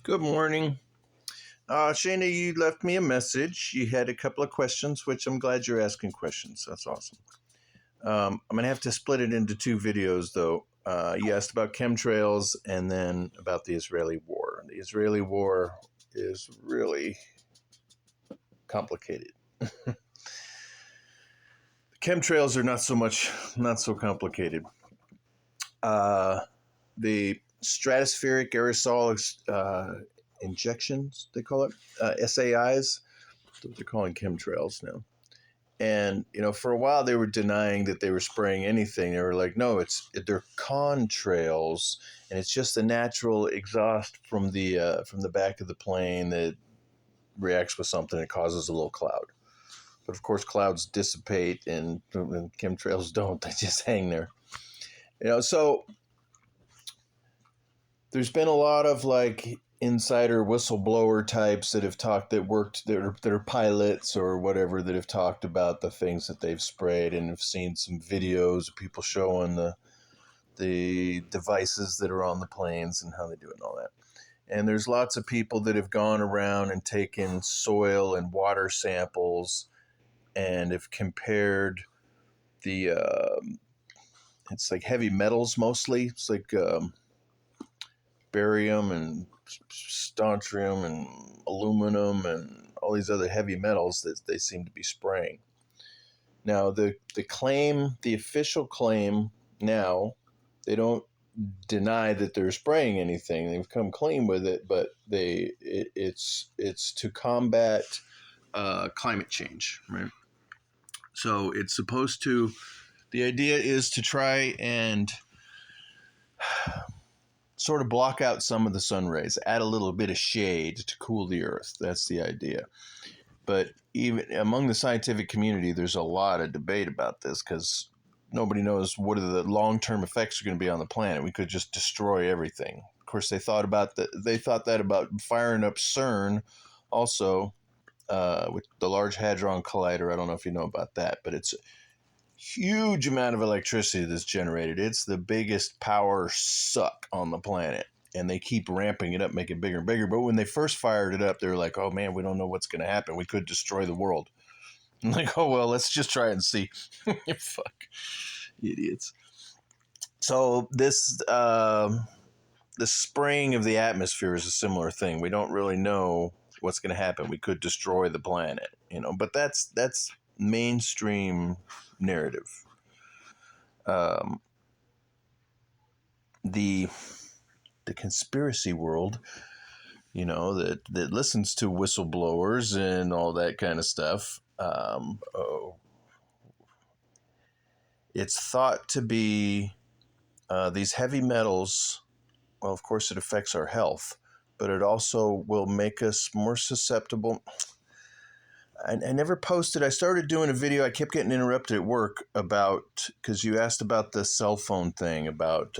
Good morning. Shana, you left me a message. You had a couple of questions, which I'm glad you're asking questions. That's awesome. I'm going to have to split it into two videos, though. You asked about chemtrails and then about the Israeli war. The Israeli war is really complicated. Chemtrails are not so complicated. The stratospheric aerosol injections, they call it, SAIs. They're calling chemtrails now. And for a while they were denying that they were spraying anything. They were like, no, they're contrails, and it's just a natural exhaust from the back of the plane that reacts with something that causes a little cloud. But of course, clouds dissipate, and chemtrails don't. They just hang there. So there's been a lot of insider whistleblower types that have talked that are pilots or whatever that have talked about the things that they've sprayed, and have seen some videos of people showing the devices that are on the planes and how they do it and all that. And there's lots of people that have gone around and taken soil and water samples and have compared the it's like heavy metals mostly. It's like barium and strontium and aluminum and all these other heavy metals that they seem to be spraying. Now, the official claim now, they don't deny that they're spraying anything. They've come clean with it, but it's to combat climate change, right? So it's supposed to. The idea is to try and sort of block out some of the sun rays, add a little bit of shade to cool the earth. That's the idea. But even among the scientific community, there's a lot of debate about this because nobody knows what are the long-term effects are going to be on the planet. We could just destroy everything. Of course, they thought that about firing up CERN also with the Large Hadron Collider. I don't know if you know about that, but it's huge amount of electricity that's generated. It's the biggest power suck on the planet, and they keep ramping it up, make it bigger and bigger. But when they first fired it up, they were like, oh man, we don't know what's going to happen. We could destroy the world. I'm like, oh well, let's just try and see. Fuck idiots. So this the spraying of the atmosphere is a similar thing. We don't really know what's going to happen. We could destroy the planet, but that's mainstream narrative. The conspiracy world, that listens to whistleblowers and all that kind of stuff. It's thought to be these heavy metals. Well, of course, it affects our health, but it also will make us more susceptible. I never posted. I started doing a video. I kept getting interrupted at work because you asked about the cell phone thing, about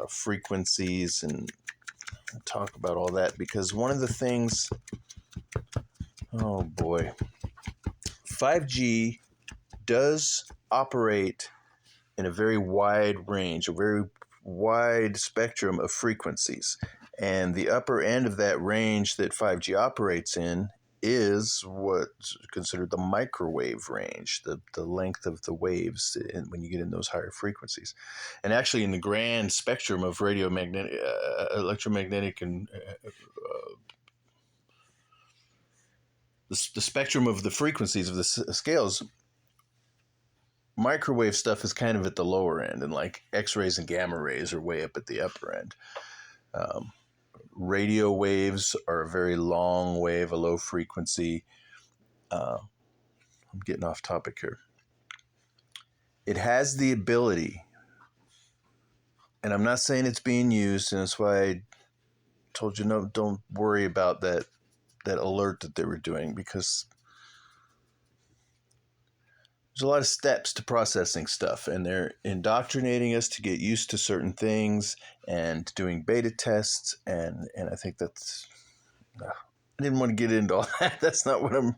frequencies, and talk about all that. Because one of the things, oh boy, 5G does operate in a very wide range, a very wide spectrum of frequencies. And the upper end of that range that 5G operates in is what's considered the microwave range, the length of the waves when you get in those higher frequencies. And actually in the grand spectrum of electromagnetic and the spectrum of the frequencies of the scales, microwave stuff is kind of at the lower end, and like X-rays and gamma rays are way up at the upper end. Radio waves are a very long wave, a low frequency. I'm getting off topic here. It has the ability, and I'm not saying it's being used, and that's why I told you no, don't worry about that alert that they were doing, because there's a lot of steps to processing stuff, and they're indoctrinating us to get used to certain things and doing beta tests, and I think that's... I didn't want to get into all that. That's not what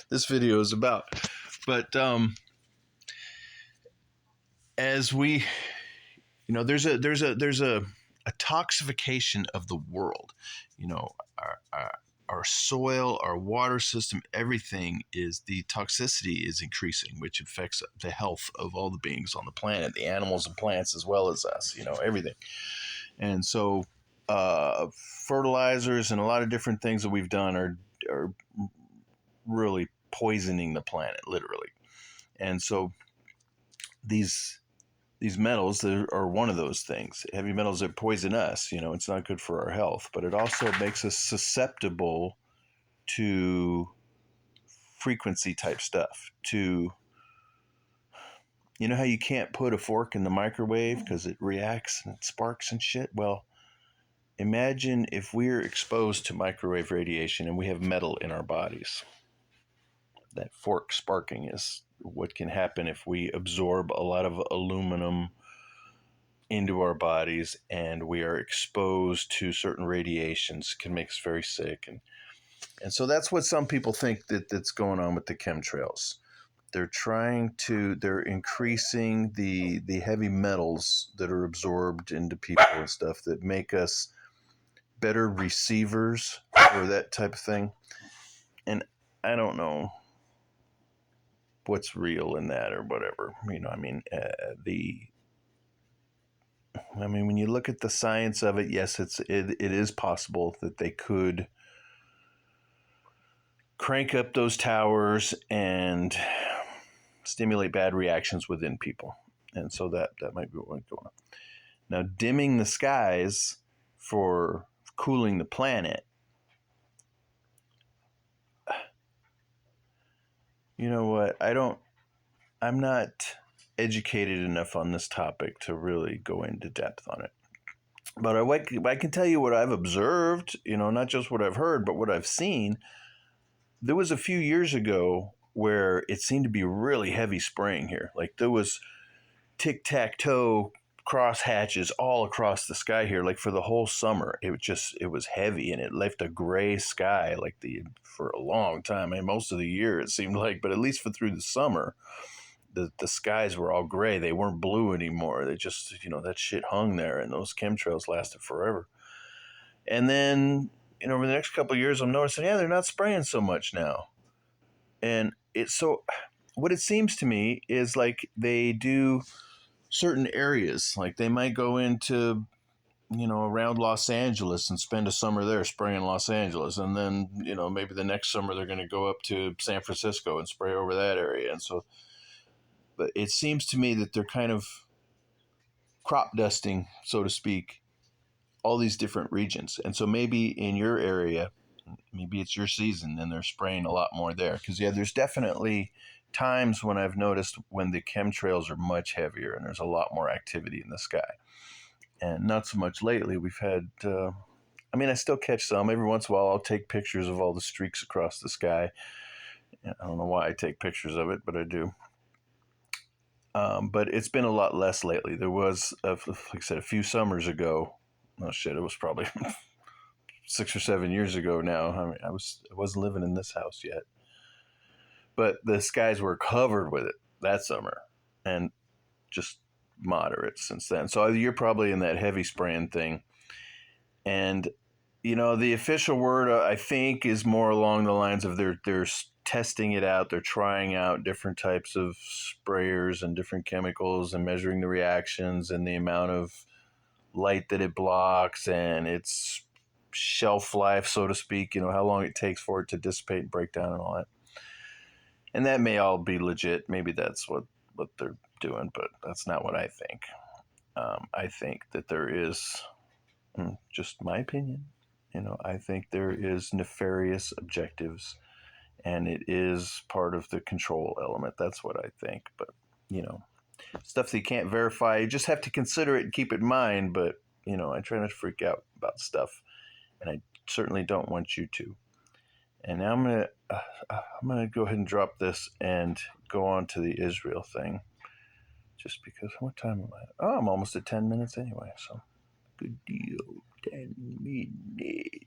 this video is about. But as we, there's a a toxification of the world. You know, our soil, our water system, everything is, the toxicity is increasing, which affects the health of all the beings on the planet, the animals and plants as well as us, you know, everything. And so fertilizers and a lot of different things that we've done are really poisoning the planet, literally. And so these metals are one of those things. Heavy metals that poison us. You know, it's not good for our health, but it also makes us susceptible to frequency type stuff. To, you know how you can't put a fork in the microwave because it reacts and it sparks and shit? Well, imagine if we're exposed to microwave radiation and we have metal in our bodies. That fork sparking is what can happen if we absorb a lot of aluminum into our bodies and we are exposed to certain radiations. It can make us very sick. And so that's what some people think that's going on with the chemtrails. They're increasing the heavy metals that are absorbed into people and stuff that make us better receivers or that type of thing. And I don't know what's real in that or whatever. You know, I mean, when you look at the science of it, yes, it is possible that they could crank up those towers and stimulate bad reactions within people. And so that might be what's going on. Now, dimming the skies for cooling the planet, you know what? I'm not educated enough on this topic to really go into depth on it. But I can tell you what I've observed, you know, not just what I've heard, but what I've seen. There was a few years ago where it seemed to be really heavy spraying here. Like there was tic-tac-toe cross hatches all across the sky here, like for the whole summer. It was heavy, and it left a gray sky for a long time. I mean, most of the year it seemed like, but at least through the summer, the skies were all gray. They weren't blue anymore. They just, you know, that shit hung there, and those chemtrails lasted forever. And then, you know, over the next couple of years, I'm noticing, yeah, they're not spraying so much now. And it's so, what it seems to me is like they do certain areas. Like they might go into, you know, around Los Angeles and spend a summer there spraying Los Angeles. And then, you know, maybe the next summer they're going to go up to San Francisco and spray over that area. And so, but it seems to me that they're kind of crop dusting, so to speak, all these different regions. And so maybe in your area, maybe it's your season and they're spraying a lot more there. Because, yeah, there's definitely times when I've noticed when the chemtrails are much heavier and there's a lot more activity in the sky. And not so much lately. We've had, I still catch some. Every once in a while, I'll take pictures of all the streaks across the sky. I don't know why I take pictures of it, but I do. But it's been a lot less lately. There was, like I said, a few summers ago. Oh shit! It was probably 6 or 7 years ago now. I mean, I wasn't living in this house yet, but the skies were covered with it that summer, and just moderate since then. So you're probably in that heavy spraying thing, and you know the official word I think is more along the lines of they're testing it out. They're trying out different types of sprayers and different chemicals and measuring the reactions and the amount of light that it blocks and its shelf life, so to speak, you know, how long it takes for it to dissipate and break down and all that. And that may all be legit. Maybe that's what they're doing, but that's not what I think. I think that there is, just my opinion, you know, I think there is nefarious objectives and it is part of the control element. That's what I think. But, you know, stuff that you can't verify, you just have to consider it and keep it in mind. But, you know, I try not to freak out about stuff, and I certainly don't want you to. And now I'm gonna go ahead and drop this and go on to the Israel thing, just because. What time am I? Oh, I'm almost at 10 minutes anyway. So good deal, 10 minutes.